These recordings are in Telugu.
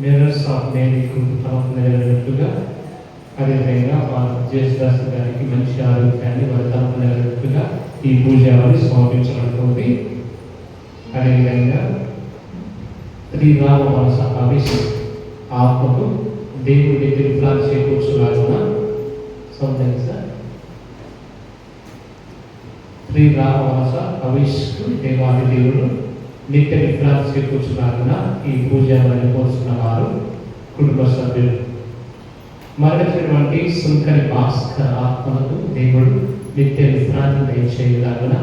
మిర్రర్స్ ఆఫ్ మేరీ తమకు నెరవేరుగా అదేవిధంగా జేసుదాస్ గారికి మంచి ఆరోగ్యాన్ని వారి తమకు నెరవేరుగా ఈ పూజావళి సమర్పించబడుతుంది. అదేవిధంగా శ్రీరామ వలస అభిషేక్ ఆత్మకు దేవుడి తిరుఫలాలు చేకూర్చులాగున సొంతంగా సార్ శ్రీరామ వలస అభిషేక్ దేవాది దేవుడు నిత్య విఫలాలు చేకూర్చులాగున ఈ పూజావళిని కోరుచున్న వారు కుటుంబ సభ్యులు. మరణించినటువంటి సుంకరి భాస్కర్ ఆత్మలకు దేవుడు నిత్య విశ్రాంతి దయచేయలాగున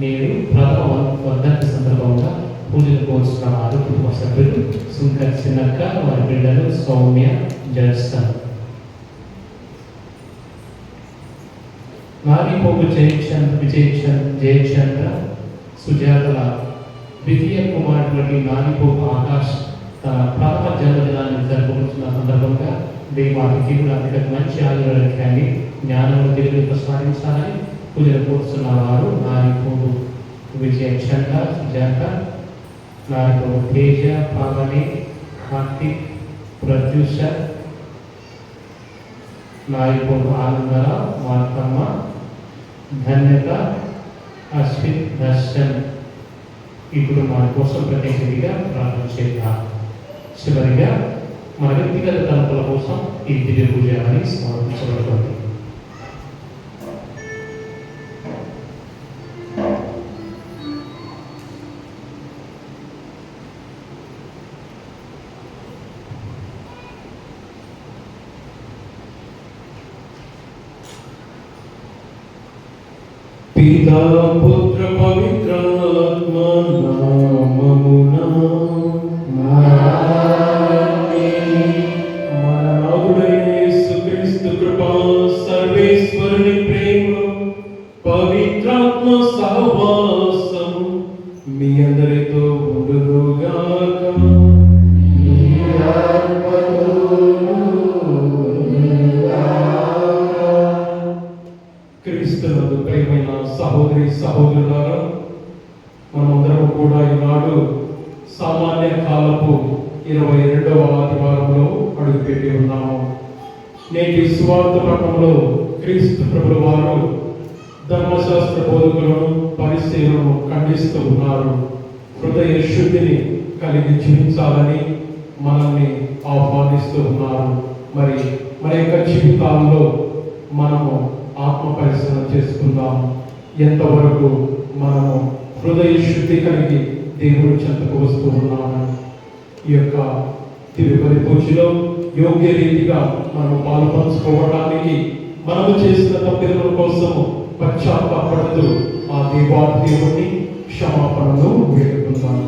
నేను ప్రథమ వర్ధంతి సందర్భంగా పూజలు కోరుచున్న వారు కుటుంబ సభ్యులు సుంకరి చిన్నక్క, వారి బిడ్డలు సౌమ్య, జడ్సన్. నారీపోగు జయచంద్ర సుజాతల ద్వితీయ కుమారుడి నారీపోగు ఆకాష్ తన ప్రథమ జన్మదినాన్ని జరుపుకుంటున్న సందర్భంగా దేవాది దేవుడు అతనికి మంచి ఆయుర్వేదాన్ని జ్ఞానంలో తెలుగు ప్రసాదించాలని పూజలు కోరుతున్న వారు నారీపోగు విజయ చంద్ర సుజాత, నారీపోగు తేజ, పావని, కార్తిక్, ప్రత్యూష, నారీపోగు ఆనందరావు, మార్తమ్మ, ధన్యత, అశ్విన్, దర్శన్. ఇప్పుడు మన కోసం ప్రత్యేకంగా ప్రార్థన చేద్దాం. చివరిగా మన వ్యక్తిగత తరపుల కోసం ఈ దివ్య పూజ అని సమర్పించబడుతుంది. పితా పుత్ర పవిత్ర ఆత్మ నామమున మన నాథుడైన యేసుక్రీస్తు కృప, సర్వేశ్వరుని ప్రేమ, పవిత్రాత్మ సహవాసము మీ అందరితో ఉండునుగాక. క్రీస్తునందు ప్రియమైన సహోదరి సహోదరులారా, మనమందరం కూడా ఈనాడు సామాన్య కాలపు 22వ ఆదివారంలో అడుగుపెట్టి ఉన్నాము. నేటి సువార్త పట్టణంలో క్రీస్తు ప్రభుల వారు ధర్మశాస్త్ర బోధకులను, పరిశీలనను ఖండిస్తూ ఉన్నారు. హృదయ శుద్ధిని కలిగి జీవించాలని మనల్ని ఆహ్వానిస్తూ ఉన్నారు. మరి మన యొక్క జీవితాల్లో మనము ఆత్మ పరిశీలన చేసుకుందాం. ఎంతవరకు మనము హృదయ శుద్ధి కలిగి దేవుడి చెంతకు వస్తూ ఉన్నాము. ఈ యొక్క తిరుపతి పూజలో యోగ్య రీతిగా మనము పాలు పంచుకోవడానికి, మనము చేసిన తప్పిదముల కోసము పశ్చాత్తాపడుతూ ఆ దేవాది దేవుని క్షమాపణను వేడుకుందాం.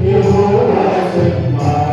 Yehova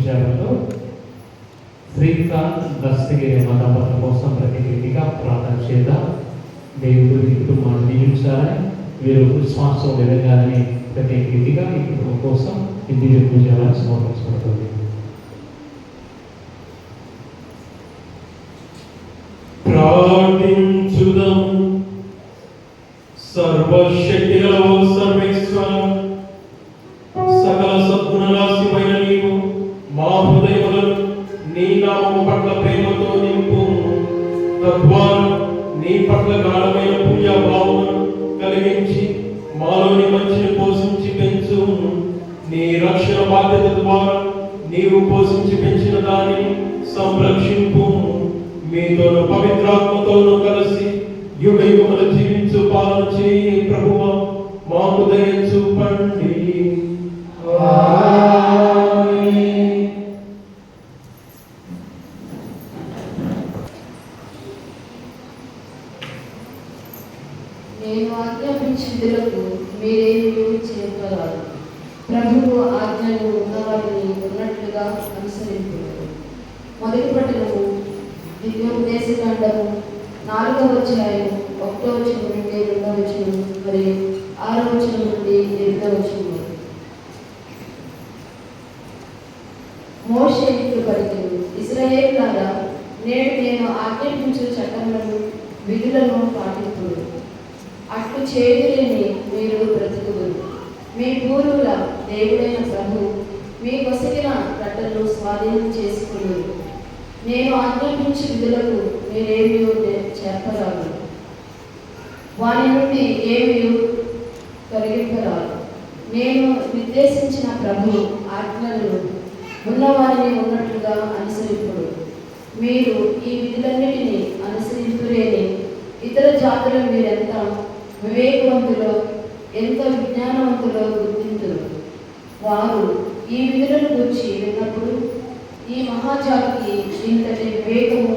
సేవలో శ్రీకాంత్ దస్తగిరి మతాపత్ర కోసం ప్రతినిధిగా ప్రార్థన చేద్దాం. దేవుడు ఈ కుటుంబాన్ని దీవించాలని, వీరు విశ్వాసం ఎదగాలని ప్రతినిధిగా ఈ కుటుంబం కోసం దివ్య పూజ సమర్పించబడుతుంది. ప్రార్థించుదాం. సర్వశక్తి గల ఓ సర్వేశ్వర, సకల సద్గుణరాశివైన నీవు మా హృదయములను నీ నామము పట్ల ప్రేమతో నింపు. తద్వారా నీ పట్ల గాఢమైన పూజా భావమును కలిగించి మాలోని మంచిని పోషించి పెంచు. నీ రక్షణ బాధ్యత ద్వారా నీవు పోషించి పెంచిన దానిని సంరక్షింపు. మీతోను పవిత్రాత్మతోను కలిసి యుగ యుగములు జీవించు పాలన చేయి ప్రభువా, మాకు దయ చూపండి. నేను ఆజ్ఞాపించుటకు మీరేమీ చేయగలరు. ప్రభువు ఆజ్ఞలు ఉన్నవారిని ఉన్నట్లుగా అనుసరించారు. మొదటి పట్టణము ద్వితీయోపదేశకాండము 4వ అధ్యాయం 1వ వచనం నుండి 2వ వచనం మరియు 6వ వచనం నుండి 8వ వచనం. మోషే ఇట్లు పలికెను, ఇశ్రాయేలులారా, నేడు నేను ఆజ్ఞాపించు చట్టములను విధులను పాటింపుడు. అట్లు చేయుదురని మీరు బ్రతుకుదురు. మీ పూర్వుల దేవుడైన ప్రభు మీ కొసగిన గడ్డలను స్వాధీనం చేసుకున్నారు. నేను ఆజ్ఞాపించే విధులకు మీరేమీ చేర్పరాదు, వారి నుండి ఏమీ తొలగింపరాదు. నేను నిర్దేశించిన ప్రభు ఆజ్ఞలను ఉన్నవారిని ఉన్నట్లుగా అనుసరింపుడు. మీరు ఈ విధులన్నిటినీ అనుసరింపురేని ఇతర జాతులు మీరెంత వివేకవంతులో ఎంత విజ్ఞానవంతులో గుర్తింతురు. వారు ఈ విధులను గురించి విన్నప్పుడు ఈ మహాజాతికి ఇంతటి వివేకము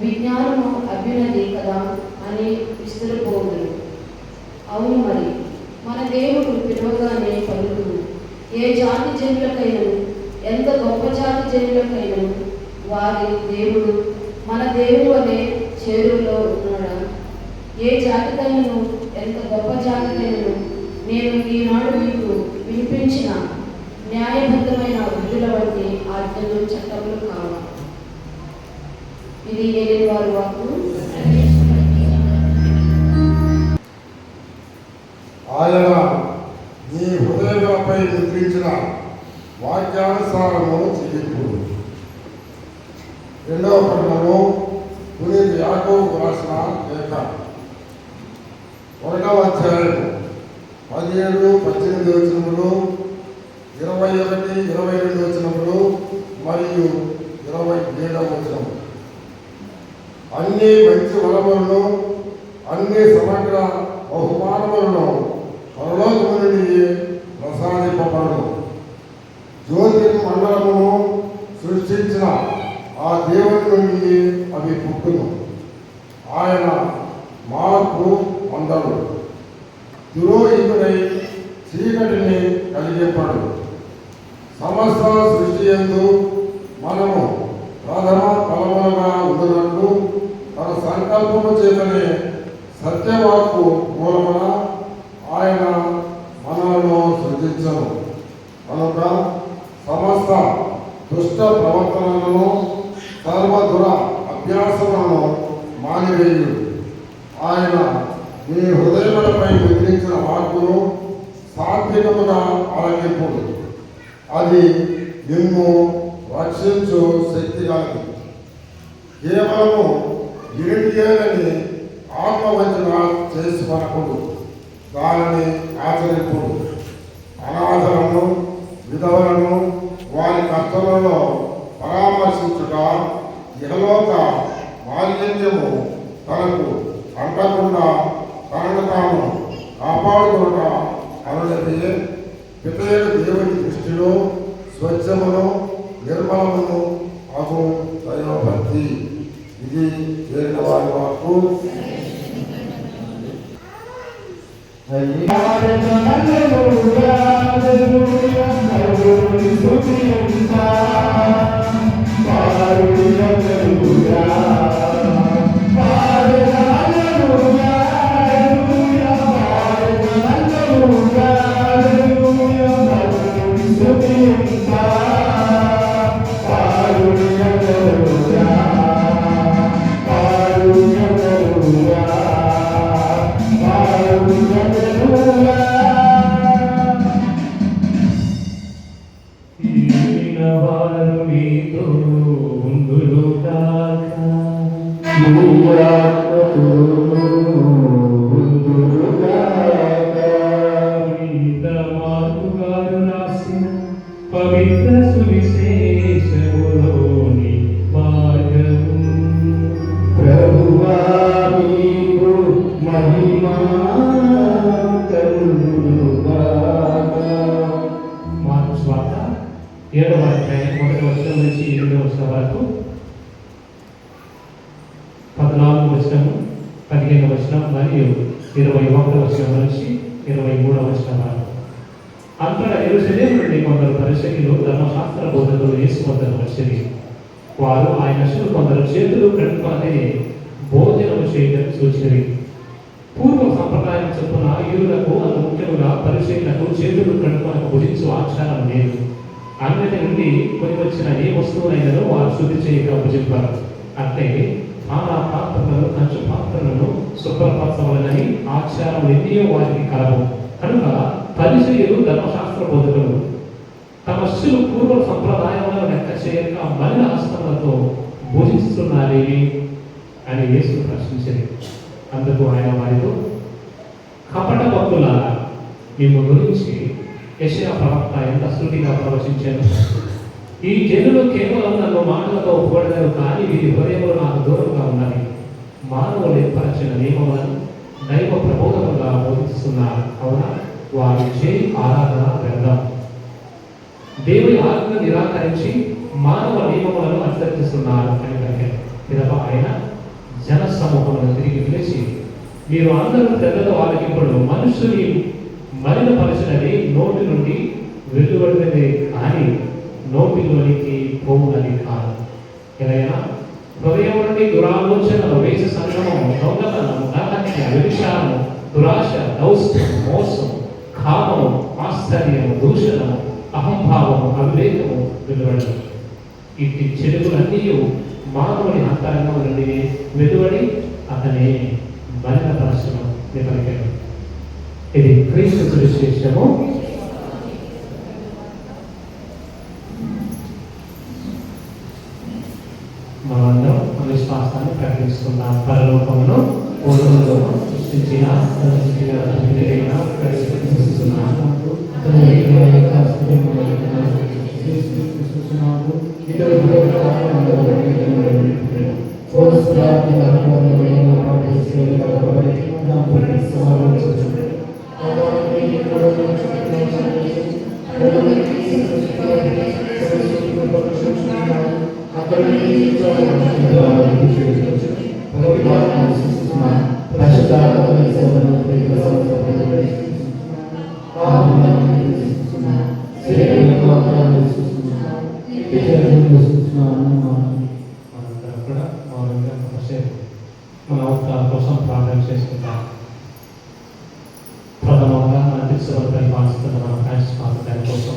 విజ్ఞానము అభ్యున్నది కదా అని విస్తురపోదురు. అవును, మరి మన దేవుడు పిలవగానే పలుకును. ఏ జాతి జనులకైనను ఎంత గొప్ప జాతి జనులకైనను వారి దేవుడు మన దేవుడు అనే చేరువలో ఉన్నాడా? ఏ జాతికైనను ఎంత గొప్ప జాతికైనను నేను ఈనాడు మీకు వినిపించిన న్యాయబద్ధమైన విధుల వంటి ఆజ్ఞలు చట్టములు కావాలి. ఇది ఏలిన వారి వాక్కు. ఆయన నీ హృదయాలపై ముద్రించిన వాక్యానుసారము చెల్లింపు. 2వ పట్టణము పునీత యాకోబు రాసిన లేఖ 1వ అధ్యాయం 17, 18 వచనములు, 21, 22 వచనములు మరియు 27వ వచనము. అన్ని మంచి వరములను అన్ని సమగ్ర బహుమానములను పరలోకము నుండి ప్రసాదింపబడును. జ్యోతి మండలమును సృష్టించిన ఆ దేవుని నుండి అవి పుట్టును. ఆయన మార్పు పొందడు. దురోహితుడై చీకటిని కలిగింపడు. సమస్త సృష్టి యందు మనము ప్రథమ ఫలములుగా ఉండునట్లు తన సంకల్పము చేతనే సత్యవాక్కు మూలమున ఆయన మనలను సృజించను. కనుక సమస్త దుష్ట ప్రవర్తనలను సర్వదుర అభ్యాసములను మానివేయు. ఆయన మీ హృదయములపై ముద్రించిన వాక్కును సాత్వికముగా ఆలకింపుడు. అది నిన్ను రక్షించు శక్తి కలదు. కేవలము వినిటియేనని ఆత్మవంచన చేసుకొనకుడు, దానిని ఆచరింపుడు. అనాథలను విధవలను వారి కష్టలలో పరామర్శించుట, ఇహలోక మాలిన్యము తనకు అంటకుండా తనను తాను కాపాడుకునుట అనులే పితయ దేవుని దృష్టిలో స్వచ్ఛమును నిర్మలమును అగు దైవభక్తి. ఇది వేరిన వారి వాక్కు. Hallelujah, hallelujah, hallelujah, hallelujah. నమ్మిన వారు మీతో ఉందురుగాక. పునీత మార్కు గారు రాసిన పవిత్ర సువిశేషములోని భాగము. ప్రభువా నీకు మహిమా కలుగునుగాక. మార్కు స్వార్త 7వ అధ్యాయం 1వ వచనం నుంచి 8వ వచనం వరకు, 14వ వచనం, 15వ వచనం మరియు 21వ వచనం నుంచి 23వ వచనం వరకు. అంతటా యెరూషలేము నుండి కొందరు పరిసయ్యులు ధర్మశాస్త్ర బోధకులు యేసు వద్దకు వచ్చిరి. వారు ఆయన కొందరు చేతులు కడుక్కొని భోజనము చేయడం చూచిరి. పూర్వ సంప్రదాయం చొప్పున యూదులకు అంత ముఖ్యముగా పరిసయ్యులకు చేతులు కడుక్కొని భుజించు ఆచారం లేదు. అన్నిటి నుండి కొని వచ్చిన ఏ వస్తువునైనా వారు శుద్ధి చేయక భుజింపారు. అంటే ఆనా పాత్రలను, కంచు పాత్రలను శుభ్రపరచవలనని ఆచారం ఎన్నో వారికి కలవు. కనుక పరిసయ్యులు ధర్మశాస్త్ర బోధకులు తమ శిష్యులు పూర్వ సంప్రదాయంలో లెక్క చేయక మలిన హస్తములతో భుజిస్తున్నారేమి అని యేసు ప్రశ్నించింది. అందుకు ఆయన వారితో, కపట భక్తులారా, మేము గురించి యెషయా ప్రవక్త ఎంత సూటిగా ప్రవచించాను. ఈ జనులు కేవలం నన్ను మాటలతో పొగడగలరు, కానీ వీరి హృదయములు నాకు దూరంగా ఉన్నది. మానవులు ఏర్పరచిన నియమములను దైవ ప్రబోధముగా బోధిస్తున్నారు. అవునా, వారి చేయి ఆరాధన వ్యర్థం. దేవుని ఆజ్ఞ నిరాకరించి మానవ నియమములను అనుసరిస్తున్నారు అని పలికారు. పిదప ఆయన జన సమూహములను తిరిగి పిలిచి, మీరు అందరూ తెల్లతో ఆలకింపుడు మనుషుని మలినపరచినది నోటి నుండి వెలువడినది కానీ నోటిలోనికి పోవునది కాదు. ఏదైనా హృదయం నుండి దురాలోచనలు, వేష సంగమము, దొంగతనము, నరహత్య, వ్యభిచారము, దురాశ, దౌష్ట్యం, మోసం, కామము, ఆశ్చర్యము, దూషణము, అహంభావము, అవివేకము వెలువడదు. ఇట్టి చెడుగులన్నీ మానవుని అంతరంగం నుండి వెలువడి అతని మలినపరచను పలికాడు. ఇది క్రీస్తు సువిశేషము. మనందరం మన విశ్వాసాన్ని ప్రకటిస్తున్నాం. పరలోకమును పూర్వములో సృష్టించిన మనందరం కూడా మౌనంగా కొంతసేపు మన అవసరాల కోసం ప్రార్థన చేసుకుంటాం. ప్రథమంగా మన దిశలో పరిపాలిస్తున్న మన ఫ్రాన్సిస్ పాప గారి కోసం,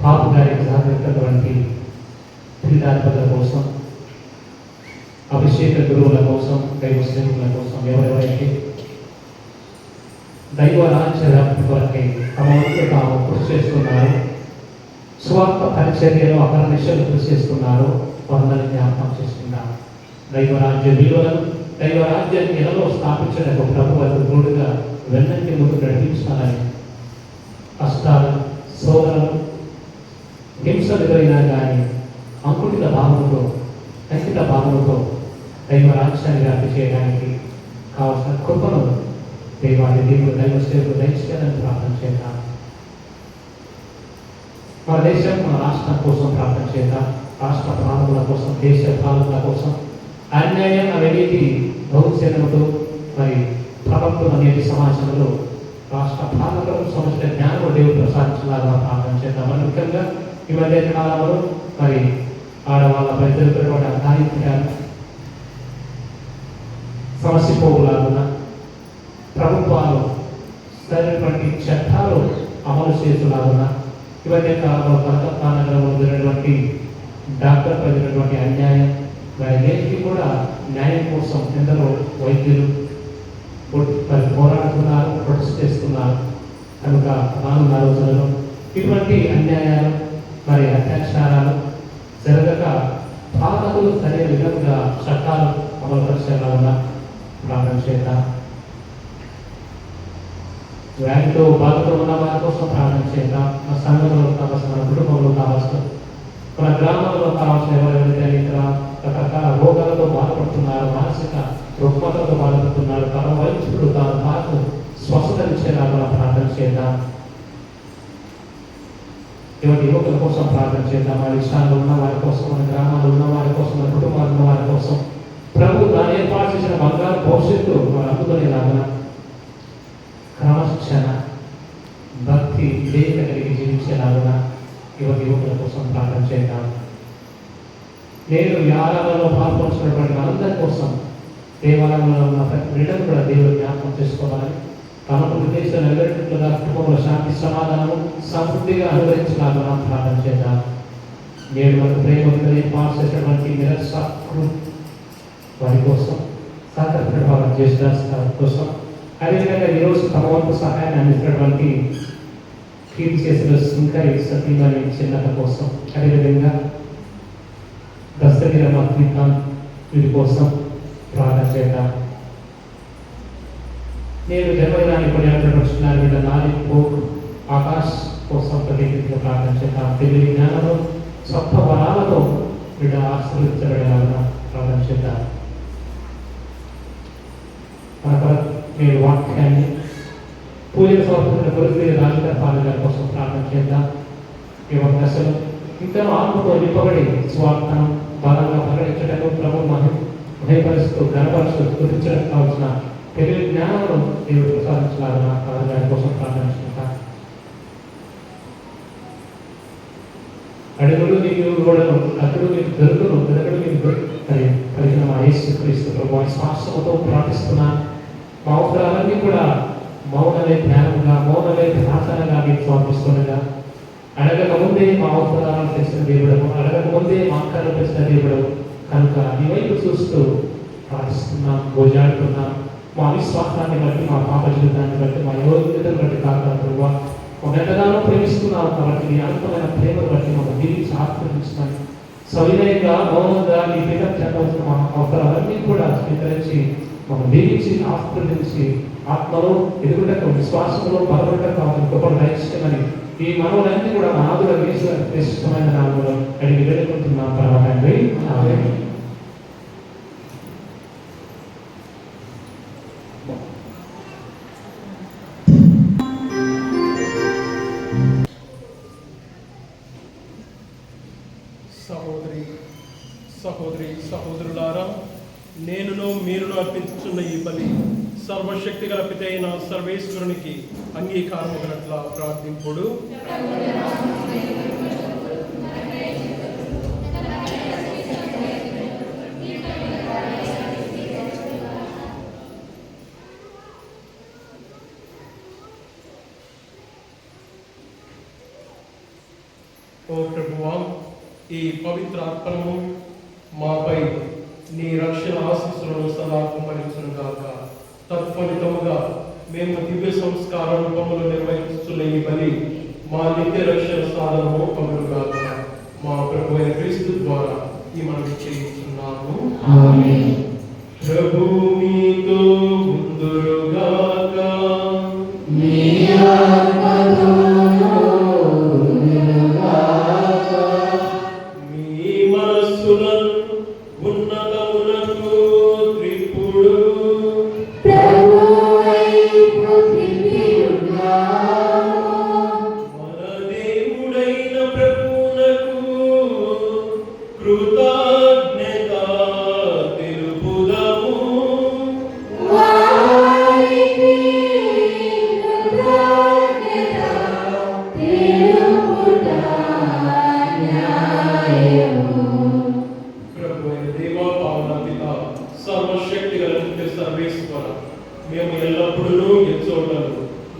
పాప గారికి సహకరించినటువంటి పీఠాధిపతుల కోసం, అభిషేక గురువుల కోసం, దైవ స్నేహితుల కోసం, ఎవరెవరైతే దైవ రాజ్య వ్యాప్తి కొరకై తమ వంతు తాము కృషి చేస్తున్నారు, స్వార్థ పరిచర్యలో అహర్నిశలు కృషి చేస్తున్నారు, వారందరినీ జ్ఞాపకం చేసుకున్నారు. దైవ రాజ్య విలువలను, దైవ రాజ్యాన్ని నెలలో స్థాపించడానికి ప్రభు వారికి తోడుగా వెన్నంటి ముందు నడిపించాలని, కష్టాలు, శోధనలు, హింసలు ఎదురైనా కానీ అంకుటిత భావంతో, అంకిత భావంతో దైవ రాజ్యాన్ని వ్యాప్తి చేయడానికి కావలసిన కృపను దైవాన్ని దేవుడు దైవ సేవలు దయచేయాలని ప్రార్థన చేద్దాం. మన దేశం, మన రాష్ట్రం కోసం ప్రార్థన చేద్దాం. రాష్ట్ర పాలకుల కోసం, దేశ పాలకుల కోసం అన్యాయం, అవినీతి బహుశనంతో మరి ప్రభుత్వం అనేది సమాజంలో రాష్ట్ర పాలకులకు సంబంధించిన జ్ఞానం దేవుడు ప్రసాదించాలని ప్రార్థన చేద్దాం. మరి ముఖ్యంగా ఈ మధ్య కాలంలో మరి ఆడవాళ్ళపై జరుగుతున్నటువంటి అఘాయిత్యాలు సమస్య పోగులాగున ప్రభుత్వాలు సరైనటువంటి చట్టాలు అమలు చేస్తులాగున ఇవన్నీ కాలంలో కలకత్తా నగరంలో జరిగినటువంటి డాక్టర్ జరిగినటువంటి అన్యాయం, వారికి కూడా న్యాయం కోసం ఎందరో వైద్యులు మరి పోరాడుతున్నారు, ప్రొటెస్ట్ చేస్తున్నారు. కనుక రానున్న రోజులలో ఇటువంటి అన్యాయాలు మరి అత్యాచారాలు జరగక పాలకులు సరైన విధంగా చట్టాలు అమలుపరిచేలా ఉన్న ప్రార్థన చేద్దాం. వ్యాధితో బాధతో ఉన్న వారి కోసం ప్రార్థన చేద్దాం. మన సంఘంలో కావాల్సిన, మన కుటుంబంలో కావాల్సిన, మన గ్రామంలో కావాల్సిన ఎవరైతే ఇతర రకరకాల రోగాలతో బాధపడుతున్నారు, మానసిక రుగ్మతలతో బాధపడుతున్నారు, తన వైద్యుడు తాను మాకు స్వస్థతనిచ్చేలా మనం ప్రార్థన చేద్దాం. ఇవన్నీ యువకుల కోసం ప్రార్థన చేద్దాం. మన ఇష్టాల్లో ఉన్న వారి కోసం, మన గ్రామాల్లో ఉన్న వారి కోసం, మన కుటుంబాల్లో ఉన్న వారి కోసం ప్రభు తాను ఏర్పాటు చేసిన బంగారు భవిష్యత్తు వారు అందుకునేలాగా క్రమశిక్షణ, భక్తి, విధేయత కలిగి జీవించేలాగా యువకుల కోసం ప్రార్థన చేద్దాం. నేను ఈ ఆరాధనలో పాల్పంచినటువంటి మనందరి కోసం దేవాలయంలో ఉన్న ప్రతి బిడ్డను కూడా దేవుడు జ్ఞాపకం చేసుకోవాలని, తమకు ఉద్దేశం నెరవేర్చుగా కుటుంబంలో శాంతి సమాధానము సమృద్ధిగా అనుగ్రహించలాగా ప్రార్థన చేద్దాం. నేడు మనకు ప్రేమ ఏర్పాటు చేసినటువంటి నిరసకులు వారి కోసం, సహకరించిన వారి చేసిన కోసం, అదేవిధంగా ఈరోజు తమ వంతు సహాయాన్ని అందించినటువంటి కీర్తి చేసిన సుంకరి సతీమణి చిన్నత కోసం, అదేవిధంగా దస్తగిరి శ్రీకాంత్ వీరి కోసం ప్రార్థన చేద్దాం. నేను జన్మదినాన్ని కొనియాడుతున్నారు వీళ్ళ నాది ఆకాశ్ కోసం ప్రత్యేకంగా ప్రార్థన చేద్దాం. తెలివి జ్ఞానంలో సొంత వరాలతో వీళ్ళ ఆశీర్వదించబడేలాగా ప్రార్థన చేద్దాం. నేను వాక్యాన్ని పూజలు సమర్పించిన గురుశ్రీ రాజకపాలి గారి కోసం ప్రార్థన చేద్దాం. ఈ అవకాశం ఇంకా ఆత్మతో నింపబడి స్వార్థను బలంగా ప్రకటించటకు ప్రభు మహిమపరుస్తూ ఘనపరుస్తూ గుర్తించడం కావాల్సిన తెలివి జ్ఞానంలో దేవుడు ప్రసాదించాలని గారి కోసం ప్రార్థన చేద్దాం. అడుగులు నీకు గోడను, అడుగు నీకు దొరుకును, వెదగడు నీకు కలిగిన మా యేసుక్రీస్తు ప్రభు శ్వాసంతో ప్రార్థిస్తున్నాను. మా అవసరాలన్నీ కూడా మౌనలే జ్ఞానంగా, మౌనలే ప్రార్థనగా మీకు సమర్పిస్తుండగా, అడగక ముందే మా అవసరాలను తెలిసిన దేవుడము, అడగక ముందే మా అక్కలను తెలిసిన దేవుడము కనుక నీ వైపు చూస్తూ ప్రార్థిస్తున్నాం, గోజాడుతున్నాం. మా విశ్వాసాన్ని బట్టి, మా పాప జీవితాన్ని బట్టి, మా యోగ్యతను బట్టి కాకుండా ఒక ఎంతగానో ప్రేమిస్తున్నాం కాబట్టి నీ అనంతమైన ప్రేమను బట్టి మాకు దీనికి ఆత్మనిస్తున్నాను. సవినయంగా, మౌనంగా నీ పేద చెప్పవలసిన మా అవసరాలన్నీ కూడా స్వీకరించి మాకు దీవించి ఆస్వాదించి ఆత్మలో ఎదుగుటకు, విశ్వాసంలో బలపడటం కావాలి గొప్ప దయచేయమని ఈ మనవులన్నీ కూడా మా ఆదుల శ్రేష్టమైన నామంలో అడిగి వేడుకుంటున్నాం పరమ తండ్రి. ఆమేన్. సహోదరులారా, నేనును మీరును అర్పించుచున్న ఈ బలి సర్వశక్తి గల పితైన సర్వేశ్వరునికి అంగీకారముగనట్ల ప్రార్థింపుడు. ఓ ప్రభువా, ఈ పవిత్ర అర్పణము మాపై నీ రక్షణ ఆశీస్సులను సదా కుమ్మరించును గాక. తత్ఫలితముగా మేము దివ్య సంస్కార రూపములు నిర్వహిస్తున్న ఈ బలి మా నిత్య రక్షణ సాధనము కములు గాక. మా ప్రభు అయిన క్రీస్తు ద్వారా ఈ మనవి చేయించున్నాము. ఆమేన్. ప్రభు మీతో ఉందురుగాక. మీ ఆత్మతోను ఉండుగాక. మీ మనస్సులను ఉన్నతమునకు త్రిప్పుడు. ప్రభువైపు త్రిప్పియున్నాము. మన దేవుడైన ప్రభువునకు కృతజ్ఞత తెలుపుదము. వారికి కృతజ్ఞత తెలుపుట న్యాయము. ప్రభు అయిన దేవా, పావన పిత, సర్వశక్తి గల నిత్య సర్వేశ్వర, మేము ఎల్లప్పుడూ ఎచ్చోటలు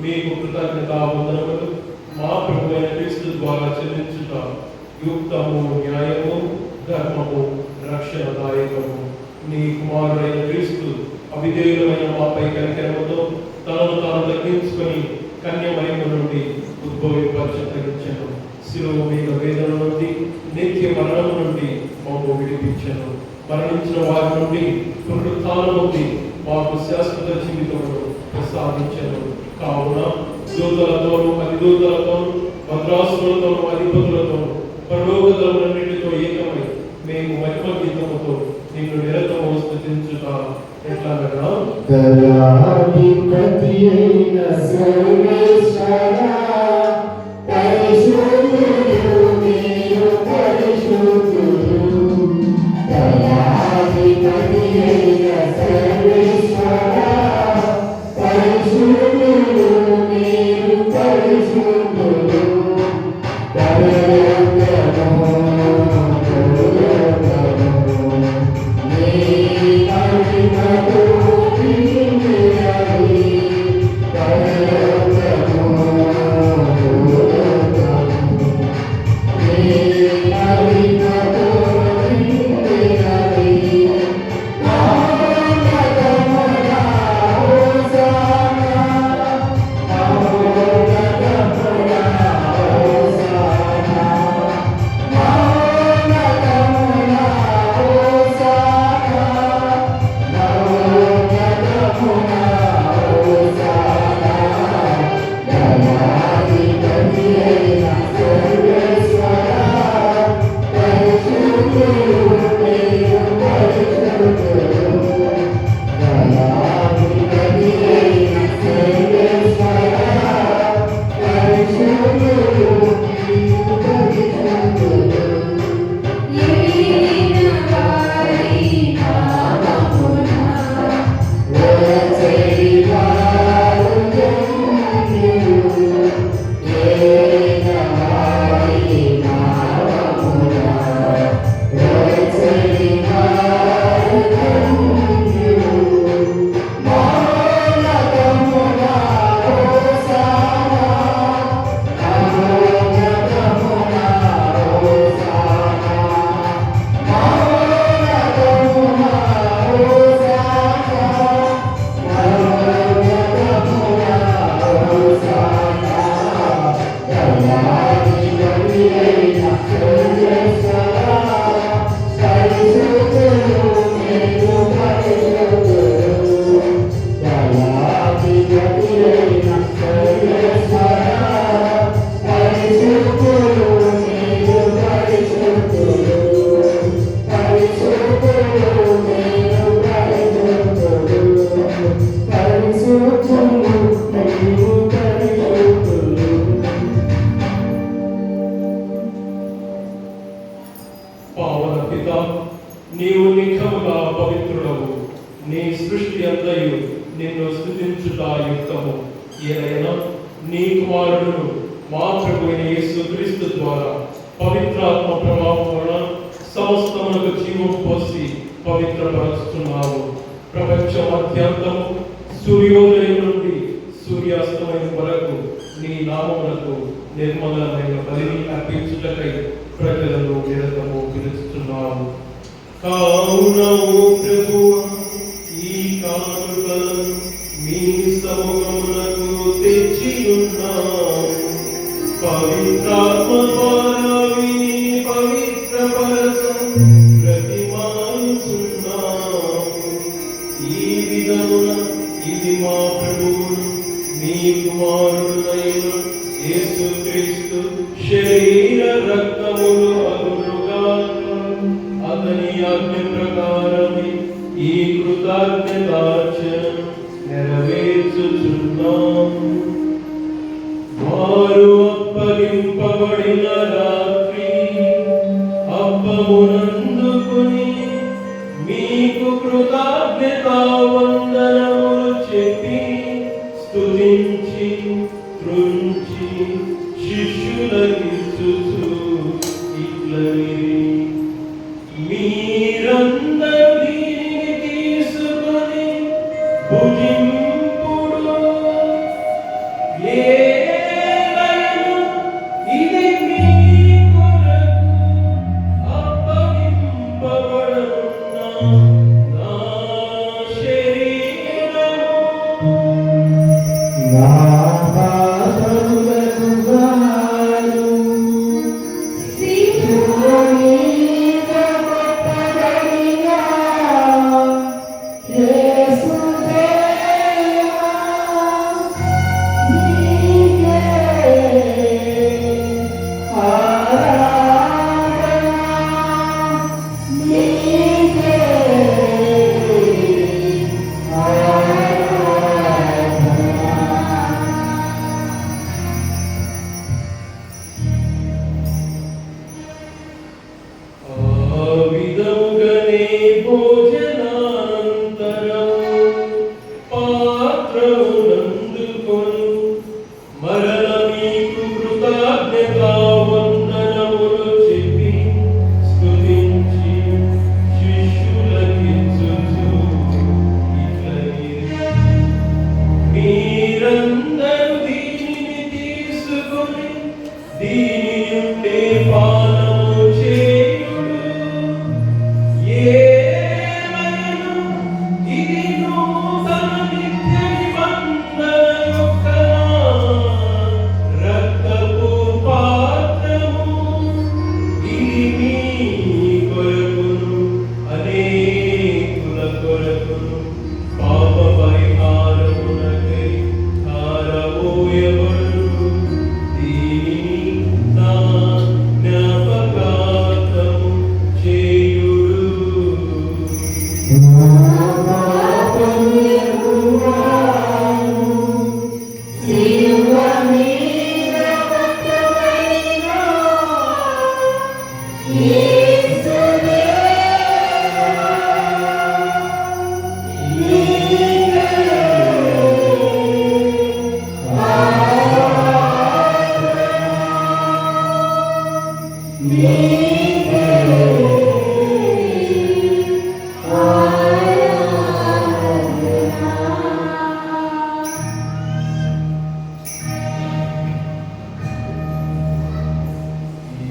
మీకు కృతజ్ఞత వందనములు మా ప్రభు అయిన క్రీస్తు ద్వారా చెల్లించుట యుక్తము, న్యాయము, ధర్మము, రక్షణదాయకము. నీ కుమారుడైన క్రీస్తు అవిధేయులమైన మాపై కనికరముతో తనను తాను తగ్గించుకొని కన్యమయము నుండి ఉద్భవింపచరించెను. శిలువ మీద వేదన నుండి నిత్య మరణం నుండి మమ్ము విడిపించెను. మరణించిన వారి నుండి పునరుత్థానం నుండి మాకు శాశ్వత జీవితమును ప్రసాదించెను. కావున దూతలతోనూ అధిదూతలతోనూ భద్రాసులతోనూ అధిపతులతోనూ పరలోకదళములన్నిటితో ఏకమై మేము మహిమ గీతముతో నిన్ను నిరతము స్తుతించుట ఎట్లనగా దయాధిపతి అయిన సర్వేశ్వరా, పరిశుద్ధుడు మీరు పరిశుద్ధుడు. దయాధిపతి అయిన సర్వేశ్వరా, పరిశుద్ధుడు మీరు పరిశుద్ధుడు. పరలోకము నీ మహిమతో నిండినది. పరలోకము నీ మహిమతో నిండినది. మహోన్నతమున హోసానా, మహోన్నతమున హోసానా, మహోన్నతమున హోసానా, మహోన్నతమున హోసానా. దయాధిపతి అయిన సర్వేశ్వరా, పరిశుద్ధుడు మీరు పరిశుద్ధుడు. దయాధిపతి అయిన సర్వేశ్వరా, పరిశుద్ధుడు మీరు పరిశుద్ధుడు. ఏలిన వారి నామమున వచ్చెడి వారు ధన్యులు. ఏలిన వారి నామమున వచ్చెడి వారు ధన్యులు. మహోన్నతమున హోసానా, మహోన్నతమున హోసానా, మహోన్నతమున హోసానా, మహోన్నతమున హోసానా. దయాధిపతి అయిన సర్వేశ్వరా, పరిశుద్ధుడు మీరు పరిశుద్ధుడు. దయాధిపతి అయిన సర్వేశ్వరా, పరిశుద్ధుడు మీరు పరిశుద్ధుడు. పరిశుద్ధుడు మీరు పరిశుద్ధుడు. పరిశుద్ధుడు మీరు పరిశుద్ధుడు. పావన పిత, నీవు నిఖముగా పవిత్రుడవు. నీ సృష్టి అంతయు నిన్ను స్తుతించుట యుక్తము. ఏదైనా నీ కుమారుడును మా ప్రభువైన యేసుక్రీస్తు ద్వారా పవిత్రాత్మ ప్రభావం వలన సమస్తమునకు జీవం పోసి పవిత్రపరుచుతున్నావు. ప్రపంచ మధ్యాంతము సూర్యోదయం నుండి సూర్యాస్తమయం వరకు నీ నామమునకు నిర్మలమైన బలిని అర్పించుటకై ప్రజలను నిరతము పిలుస్తున్నావు. కావున ఓ ప్రభువా, ఈ కానుకలను మీ సముఖమునకు తెచ్చి ఉన్నాము. పవిత్రాత్మ ద్వారా విని పవిత్రపరచం ప్రతిమానుచున్నాము. ఈ విధమున ఇది మా ప్రభువును మీ కుమారుడైన యేసుక్రీస్తు శరీర రక్తములు అగునుగాక. అతని ఆజ్ఞ ప్రకారమే ఈ కృతజ్ఞతార్చన నెరవేర్చుచున్నాము. వారు అప్పగింపబడిన రాత్రి అప్పమునందుకుని మీకు కృతజ్ఞతా వందనములు చెప్పి స్తుతించి త్రుంచి శిష్యులకిచ్చుచు ఇట్లనిరి, మీరందరూ దీనిని తీసుకొని భుజింపుడు. ఏలయను ఇది మీ కొరకు అప్పగింపబడనున్న నా శరీరము. నా పాపములకు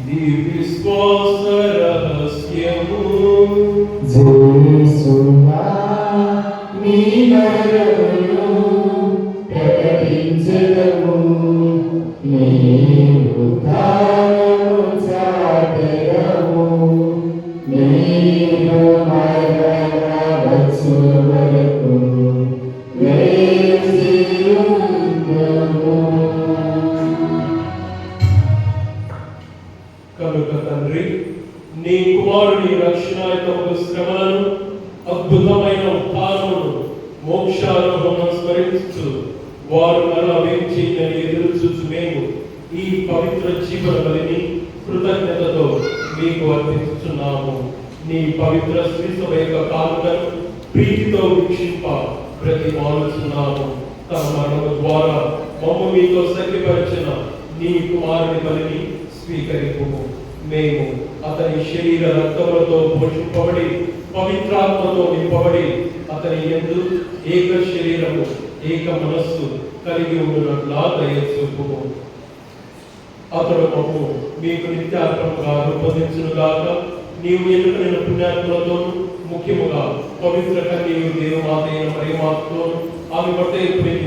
ఇది విశ్వాస రహస్యము జేసువా నీ మరణమును ప్రకటించెదము, నీ ఉద్ధారము చాటెదము, నీవు మరణవచ్చు వరకు వేచి ఉందుము. కనుక తండ్రి, నీ కుమారుని రక్షణాయుతమైన శ్రమలను, అద్భుతమైన ఉత్థానమును, మోక్షాలను స్మరించు వారు మరలా వేయించేయని ఎదురు చూచు మేము ఈ పవిత్ర జీవన బలిని కృతజ్ఞతతో మీకు అర్పించుచున్నాము. నీ పవిత్ర శ్రీసభ యొక్క కానుకను ప్రీతితో వీక్షింప ప్రతిమాలుచున్నాము. తన మరణము ద్వారా మమ్మ మీతో సఖ్యపరిచిన నీ కుమారుని బలిని స్వీకరింపుము. మేము అతని శరీర రక్తములతో పోషింపబడి పవిత్రాత్మతో నింపబడి అతని యందు ఏక శరీరము ఏక మనస్సు కలిగి ఉండునట్లా దయచూపుము. అతడు మమ్ము మీకు నిత్యార్పణగా రూపొందించునుగాక. నీవు ఎన్నుకున్న పుణ్యాత్మలతోను, ముఖ్యముగా పవిత్ర కన్యయు దేవమాత అయిన మరియమాతతోను, ఆమె భర్త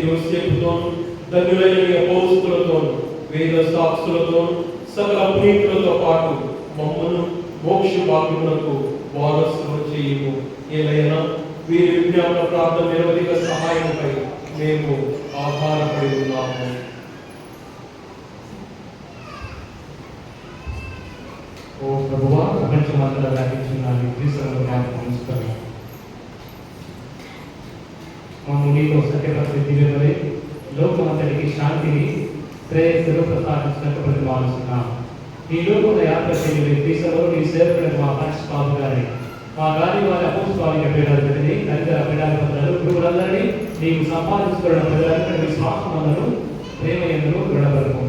యోసేపుతోను, ధన్యులైన నీ అపోస్తలులతోను, వేద సాక్షులతోను, సకల పునీతులతో పాటు మమ్మను మోక్ష భాగ్యములకు వారసులు చేయుము. ఏలైనా వీరి విజ్ఞాపన ప్రార్థన నిరవధిక సహాయముపై మేము ఆధారపడి ఉన్నాము. ఓ ప్రభువా, ప్రపంచమంతటా వ్యాపించిన నీ క్రీస్తులను జ్ఞాపకం ఉంచుతాను. మమ్ము నీలో సత్యపరిచే దివ్యమలే లోకమంతటికి శాంతిని శ్రేయస్సును ప్రసాదించినట్టు ప్రతిమానిస్తున్నాం. ఈ లోకంలో యాత్ర చేయని క్రీస్తులో నీ సేవకుడు మా పంచ్ బాబు గారి మా గాలి వారి అపోస్తవాలిక పీఠాధిపతిని, తదితర పీఠాధిపతులను, గురువులందరినీ నీకు సంపాదించుకున్న ప్రజలందరూ విశ్వాసములను ప్రేమయందును దృఢపరము.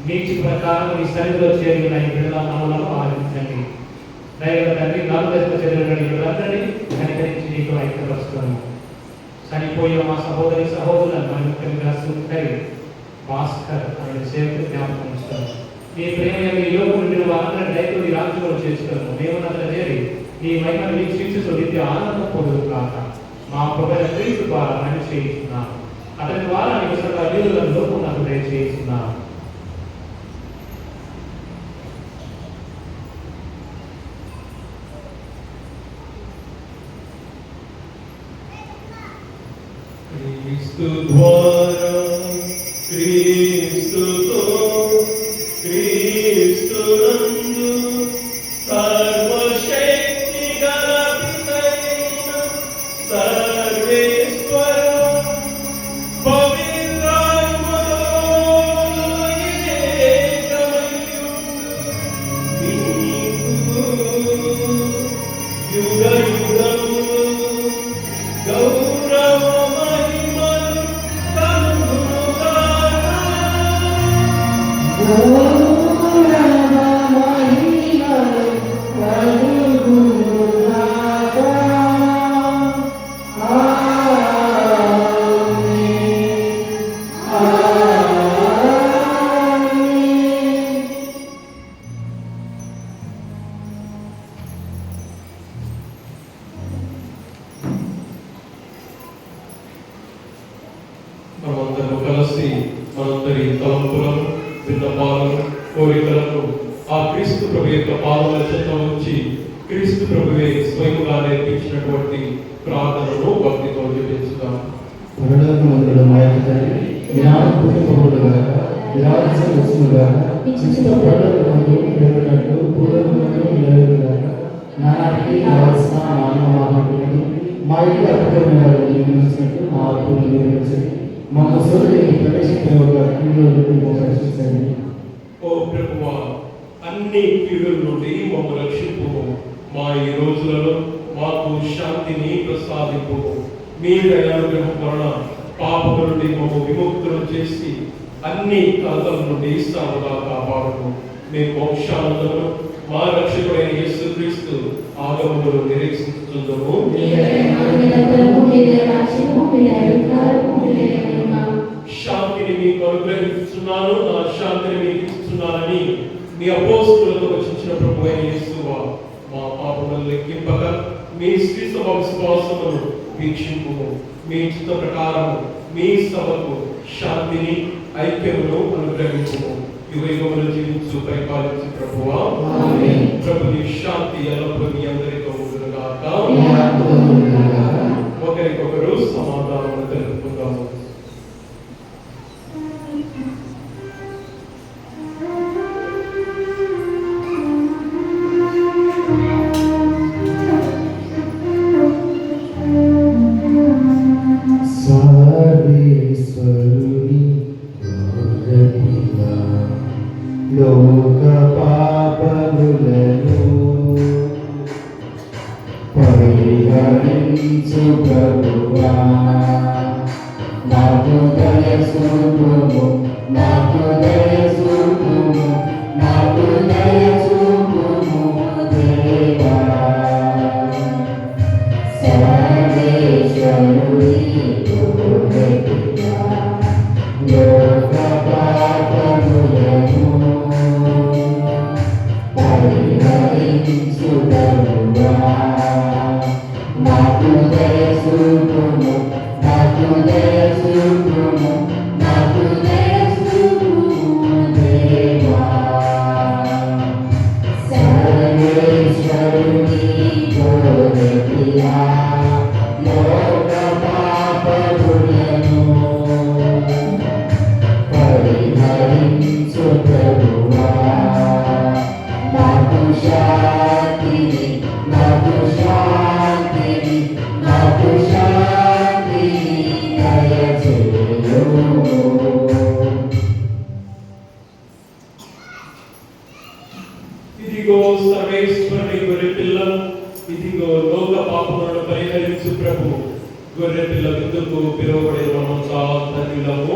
మీ ప్రకారం ఈ సన్నిధిలో చేరిన ఈ బిడ్డల నామములను ఆరాధించండి. దైవ తండ్రి, 4 దశలో చేరిన ఈ బిడ్డలందరినీ కనికరించి నీకు ఐక్యపరుస్తాము. చనిపోయిన మా సహోదరి సహోదరులను మన ముఖ్యంగా సుఖై భాస్కర్ అనే సేవకు జ్ఞాపకం ఉంచుతాము. నీ ప్రేమ ఈ లోకం నుండి వారందరినీ దయతో ఈ రాజ్యంలో చేర్చుతాము. మేము అతను చేరి నీ మహిమను వీక్షించుతూ నిత్య ఆనందం పొందుదు కాక మా ప్రభువైన క్రీస్తు ద్వారా మనం చేయించున్నాము. అతని ద్వారా నీకు సకల వీరులను లోకం నాకు దయచేస్తున్నాము. క్రీస్తు ద్వారా క్రీస్తుతో క్రీస్తునందు సర్వశక్తి గల పితైన సర్వేశ్వర పవిత్రాత్మలో ఏకమయ్యుండు నీకు యుగ యుగములు గౌరవ మహిమలు కలుగుగాక. మనమందరూ కలిసి మనందరి తలంపులను, విన్నపాలను, కోరికలను ఆ క్రీస్తు ప్రభు యొక్క పాదముల చెంత ఉంచి క్రీస్తు ప్రభువే స్వయముగా నేర్పించినటువంటి ప్రార్థనను భక్తితో జపించుదాం. పరలోకమందుల మా యొక్క తండ్రి, మీ నామము పూజింపబడుగాక, మీ రాజ్యం వచ్చునుగాక, మీ చిత్తం పరలోకమందు నెరవేరునట్లు భూలోకమందు నెరవేరుగాక. నానాటికి కావలసిన మా అన్నం మాకు ఇవ్వండి. మా ఇంటి అప్పటికైన వారు నిర్మించినట్టు మా అప్పులు నిర్మించండి. మమ్మల్ని సోదరుని ప్రవేశించిన ఒక రక్షించండి. ఓ ప్రభువా, అన్ని కీడుల నుండి మమ్మల్ని రక్షింపు. మా ఈ రోజులలో మాకు శాంతిని ప్రసాదింపు. మీ దయానుగ్రహం వలన పాపముల నుండి మమ్మ విముక్తులు చేసి అన్ని కలతల నుండి సాగుగా కాపాడును. మేము మోక్షానందము మా రక్షకుడైన యేసుక్రీస్తు ఆగమములు నిరీక్షించుచుందుము. శాంతిని మీకు అనుగ్రహిస్తున్నాను, నా శాంతిని మీకు ఇస్తున్నానని మీ అపోస్తులతో వచించిన ప్రభువైన యేసువా, మా పాపములను లెక్కింపక మీ శ్రీ సభ విశ్వాసమును వీక్షింపుము. మీ చిత్త ప్రకారము మీ సభకు శాంతిని ఐక్యమును అనుగ్రహించుము. యుగయుగములు జీవించు పరిపాలించు ప్రభువా, ప్రభు నీ శాంతి ఎల్లప్పుడూ మీ అందరితో ఉండును గాక. ఒకరికొకరు సమాధానం తెలుపుకుందాము. సర్వేశ్వరుని గొర్రెపిల్ల, లోక పాపములను పరిహరించు ప్రభువా, నాకు దయ చూపుము, నాకు దయ చూపుము, నాకు దయ చూపుము దేవా. సర్వేశ్వరుని గొర్రెపిల్ల, లోక పాపములను పరిహరించు ప్రభువా, నాకు దయ చూపుము, నాకు దయ చూపుము, నాకు దయ చూపుము దేవా. సర్వేశ్వరుని గొర్రెపిల్ల, లోక పాపములను పరిహరించు ప్రభువా, నాకు శాంతిని, నాకు శాంతిని, నాకు శాంతిని దయచేయుము. ఇదిగో సర్వేశ్వరుని గొర్రె పిల్ల, ఇదిగో లోక పాపములను పరిహరించు ప్రభు. గొర్రె పిల్ల విందుకు పిలువబడిన మనమంతా ధన్యులము.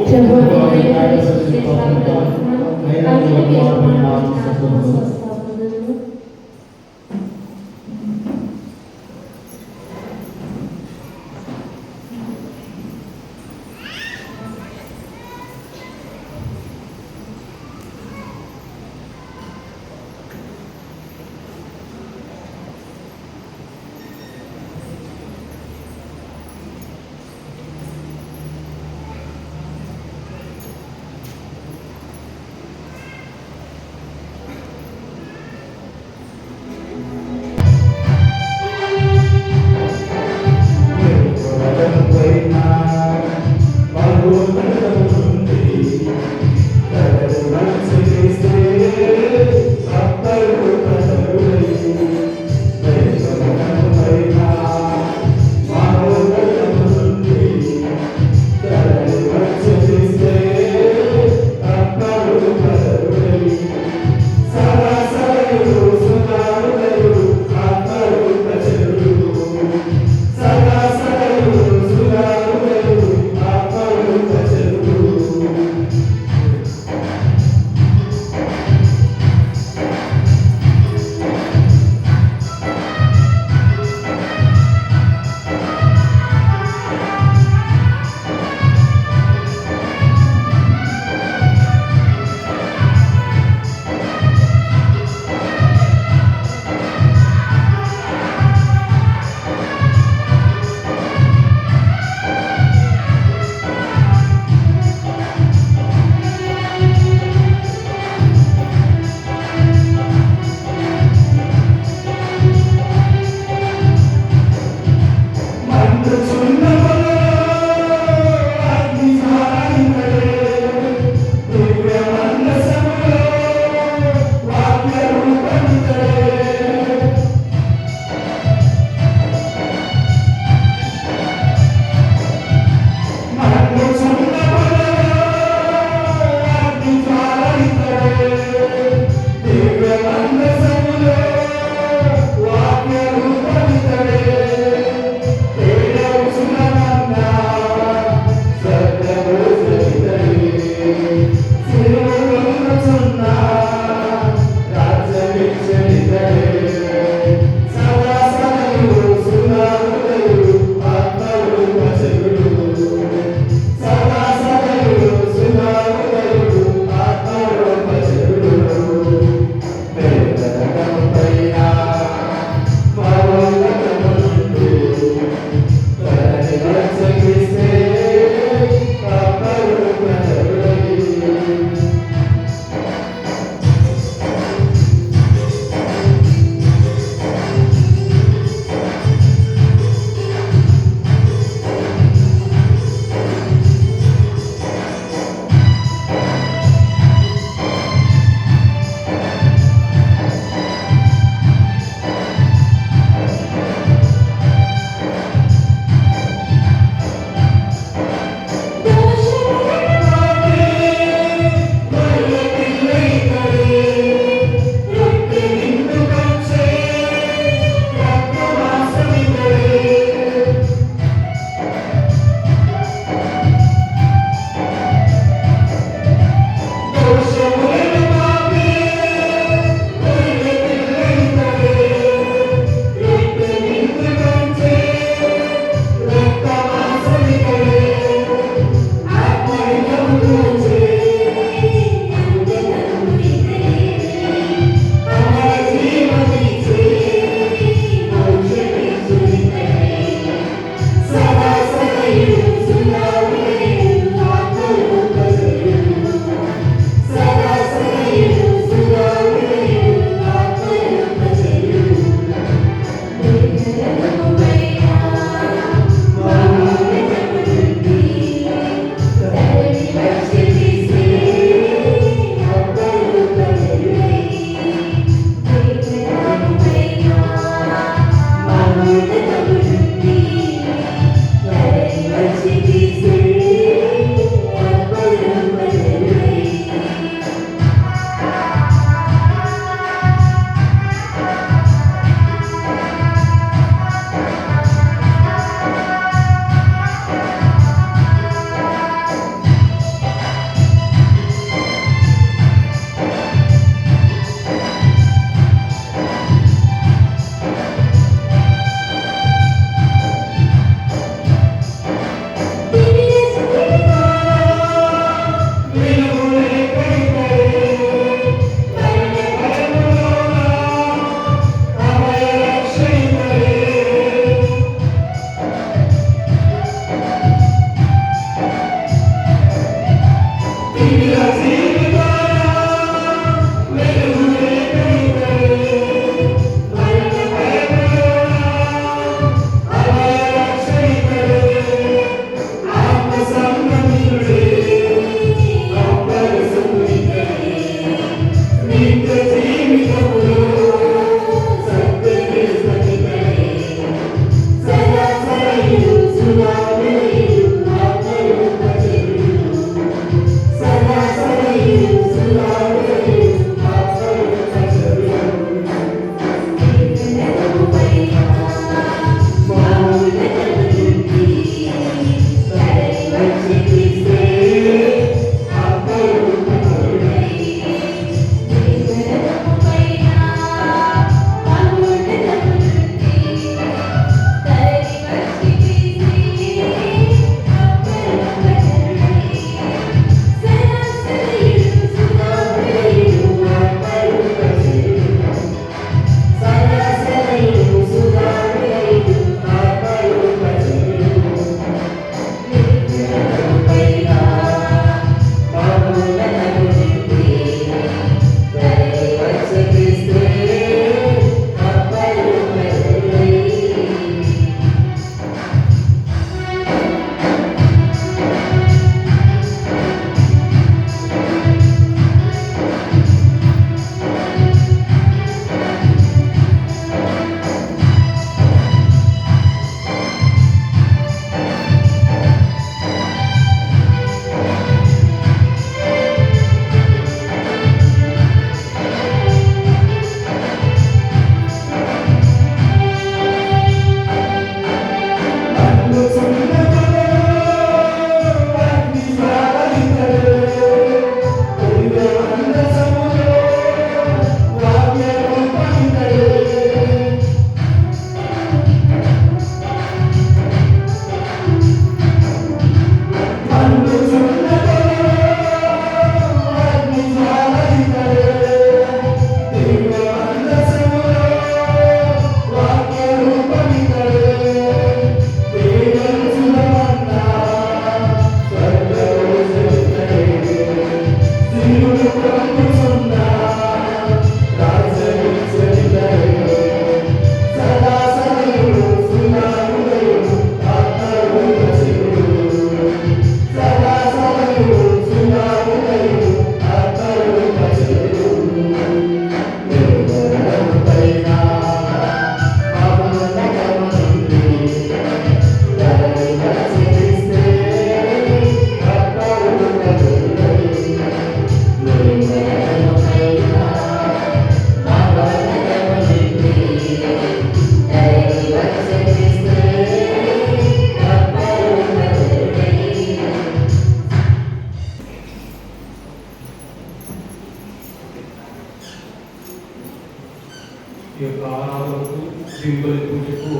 ఈ యొక్క ఆరాధనకు సింబల్ పూజకు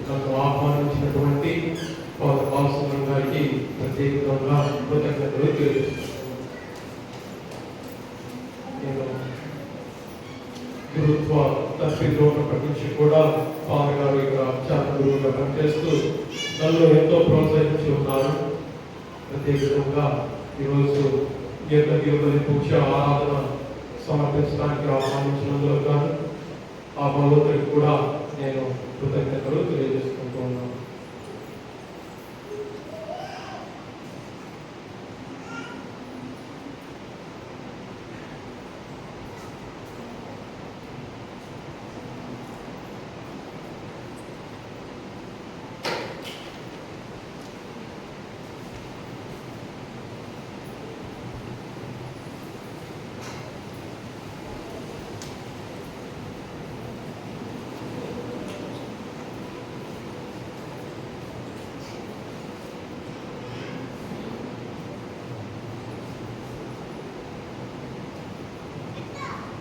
నన్ను ఆహ్వానించినటువంటి పాల్గొన్న గారికి ప్రత్యేకంగా కృతజ్ఞతలు తెలియజేస్తున్నాను. నేను గురుత్వ తప్పిలో నుంచి కూడా పాల్గారు ఇక్కడ చాలా గురువుగా పనిచేస్తూ నన్ను ఎంతో ప్రోత్సహించి ఉన్నారు. ప్రత్యేకంగా ఈరోజు దేవుని పూజ ఆరాధన సమర్పించడానికి ఆహ్వానించినందులో కానీ ఆ భగవంతుడికి కూడా నేను కృతజ్ఞతలు తెలియజేసుకుంటూ ఉన్నాను.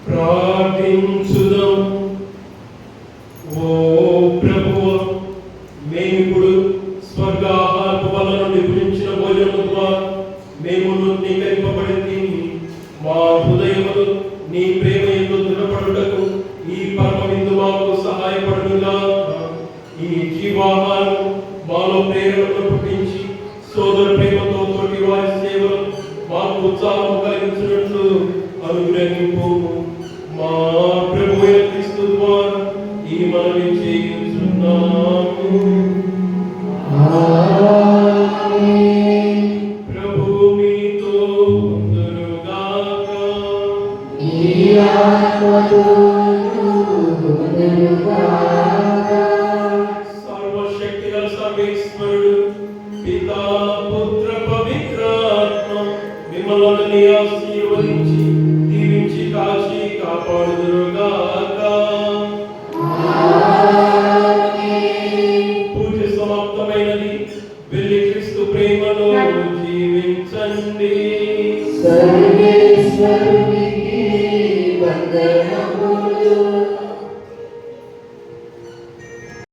ప్రార్థించుదాం. ఓ ప్రభువా, మేమిప్పుడు స్వర్గాహారపు వల్ల నుండి గురించిన భోజనము ద్వారా మేము నూతనీకరింపబడింది. మా హృదయములు నీ ప్రేమ యందు దృఢపడుటకు ఈ పరమ విందు మాకు సహాయపడునుగా. ఈ జీవాహారం మాలో ప్రేరణను పుట్టించి సోదర ప్రేమతో తోటి వారి సేవలు మాకు ఉత్సాహం కలిగించినట్లు అనుగ్రహింపు. మా ప్రభు క్రీస్తు ద్వారా ఈ మనవి చేయుచున్నాము. ప్రభు మీతో ఉండునుగాక. సర్వశక్తిగల సర్వేశ్వరుడు పితా పుత్ర పవిత్రాత్మ మిమ్మల్ని ఆశీర్వదించి దీవించి కాచి కాపాడుదురుగాక. పూజ సమాప్తమైనది. వెళ్ళి క్రీస్తు ప్రేమలో జీవించండి. సర్వేశ్వరునికి వందనం.